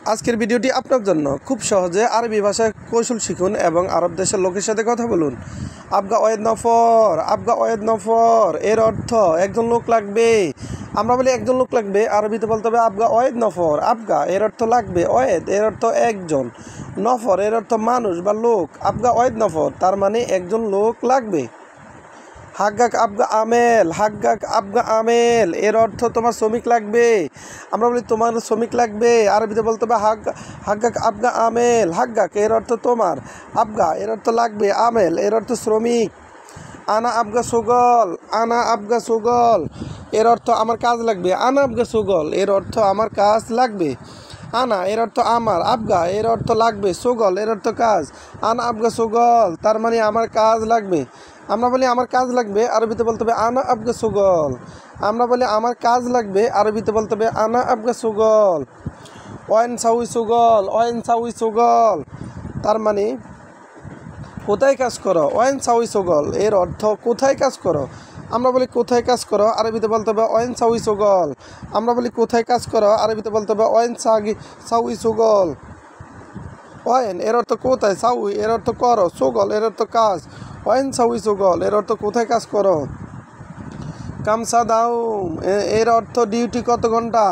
আজকের ভিডিওটি আপনার জন্য। খুব সহজে আরবি ভাষায় কৌশল শিখুন এবং আরব দেশের লোকের সাথে কথা বলুন। আবগা ওয়েদ নফর এর অর্থ একজন লোক লাগবে। আমরা বলি একজন লোক লাগবে, আরবিতে বলতে হবে আবগা ওয়েদ নফর। আবগা এর অর্থ লাগবে, ওয়েদ এর অর্থ একজন, নফর এর অর্থ মানুষ বা লোক। আবগা ওয়েদ নফর তার মানে একজন লোক লাগবে। হাগ্গাক আবগা আমেল এর অর্থ তোমার শ্রমিক লাগবে। আমরা বলি তোমার শ্রমিক লাগবে, আরবিতে বলতে হবে হাগ্গাক আবগা আমেল। হাগ্গাক এর অর্থ তোমার, আবগা এর অর্থ লাগবে, আমেল এর অর্থ শ্রমিক। আনা আবগা সুগল এর অর্থ আমার কাজ লাগবে। আনা আবগা সুগল এর অর্থ আমার কাজ লাগবে। আনা এর অর্থ আমার, আবগা এর অর্থ লাগবে, সুগল এর অর্থ কাজ। আনা আবগা সুগল তার মানে আমার কাজ লাগবে। আমরা বলি আমার কাজ লাগবে, আরবিতে বলতে হবে আনা আবগা সুগল। আমরা বলি আমার কাজ লাগবে, আরবিতে বলতে হবে আনা আবগা সুগল। ওয়েন সাউই সুগল তার মানে কোথায় কাজ করো। ওয়েন সাউই সুগল এর অর্থ কোথায় কাজ করো। আমরা বলি কোথায় কাজ করো, আরবিতে বলতে হবে ওয়েন সাউই সুগল। আমরা বলি কোথায় কাজ করো, আরবিতে বলতে হবে ওয়েন সাউই সুগল। ওয়েন এর অর্থ কোথায়, সাউই এর অর্থ করো, সুগল এর অর্থ কাজ। ওয়েন সাউই সুগল এর অর্থ কোথায় কাজ করো। কামসা দাউম এর অর্থ ডিউটি কত ঘন্টা।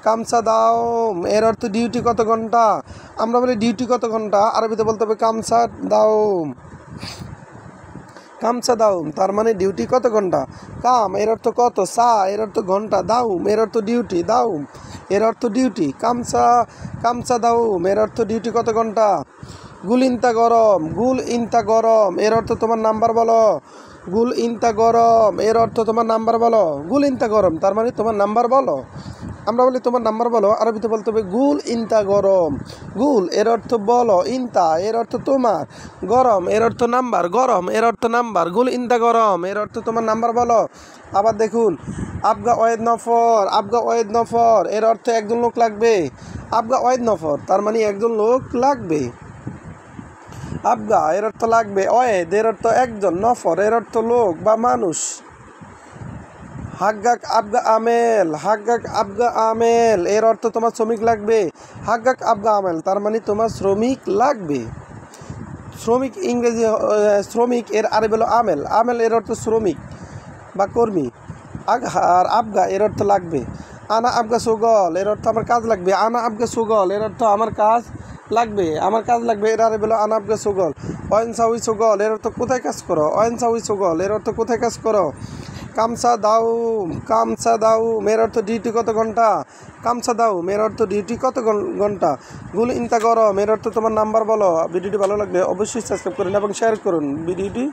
কামসা দাউম এর অর্থ ডিউটি কত ঘন্টা। আমরা বলি ডিউটি কত ঘন্টা, আরবিতে বলতে হবে কামসা দাউম তার মানে ডিউটি কত ঘন্টা। কাম এর অর্থ কত, সা এর অর্থ ঘন্টা, দাউম এর অর্থ ডিউটি, দাউম এর অর্থ ডিউটি। কামসা দাউম এর অর্থ ডিউটি কত ঘন্টা। গুল ইনতা গরম এর অর্থ তোমার নাম্বার বলো। গুল ইনতা গরম এর অর্থ তোমার নাম্বার বলো। গুল ইনতা গরম তার মানে তোমার নাম্বার বলো। আমরা বলি তোমার নাম্বার বলো, আরবিতে বলতে হবে গুল ইনতা গরম। গুল এর অর্থ বলো, ইনতা এর অর্থ তোমার, গরম এর অর্থ নাম্বার, গরম এর অর্থ নাম্বার। গুল ইনতা গরম এর অর্থ তোমার নাম্বার বলো। আবার দেখুন, আবগা ওয়েদ নফর এর অর্থ একজন লোক লাগবে। আবগা ওয়েদ নফর তার মানে একজন লোক লাগবে। আবগা এর অর্থ লাগবে, ওয়েদ এর অর্থ একজন, নফর এর অর্থ লোক বা মানুষ। হাগ্গাক আবগা আমেল এর অর্থ তোমার শ্রমিক লাগবে। হাগ্গাক আবগা আমেল তার মানে তোমার শ্রমিক লাগবে। শ্রমিক এর আরবি হলো আমেল। আমেল এর অর্থ শ্রমিক বা কর্মী। আর আবগা এর অর্থ লাগবে। আনা আবগা সুগল এর অর্থ আমার কাজ লাগবে। আনা আবগা সুগল এর অর্থ আমার কাজ লাগবে, এর আরবি হলো আনা আবগা সুগল। ওয়েন সাউই সুগল এর অর্থ কোথায় কাজ করো। ওয়েন সাউই সুগল এর অর্থ কোথায় কাজ করো। কামসা দাউম এর অর্থ ডিউটি কত ঘন্টা। কামসা দাউম এর অর্থ ডিউটি কত ঘন্টা। গুল ইনতা গরম এর অর্থ তোমার নাম্বার বলো। ভিডিওটি ভালো লাগলে অবশ্যই সাবস্ক্রাইব করুন এবং শেয়ার করুন ভিডিওটি।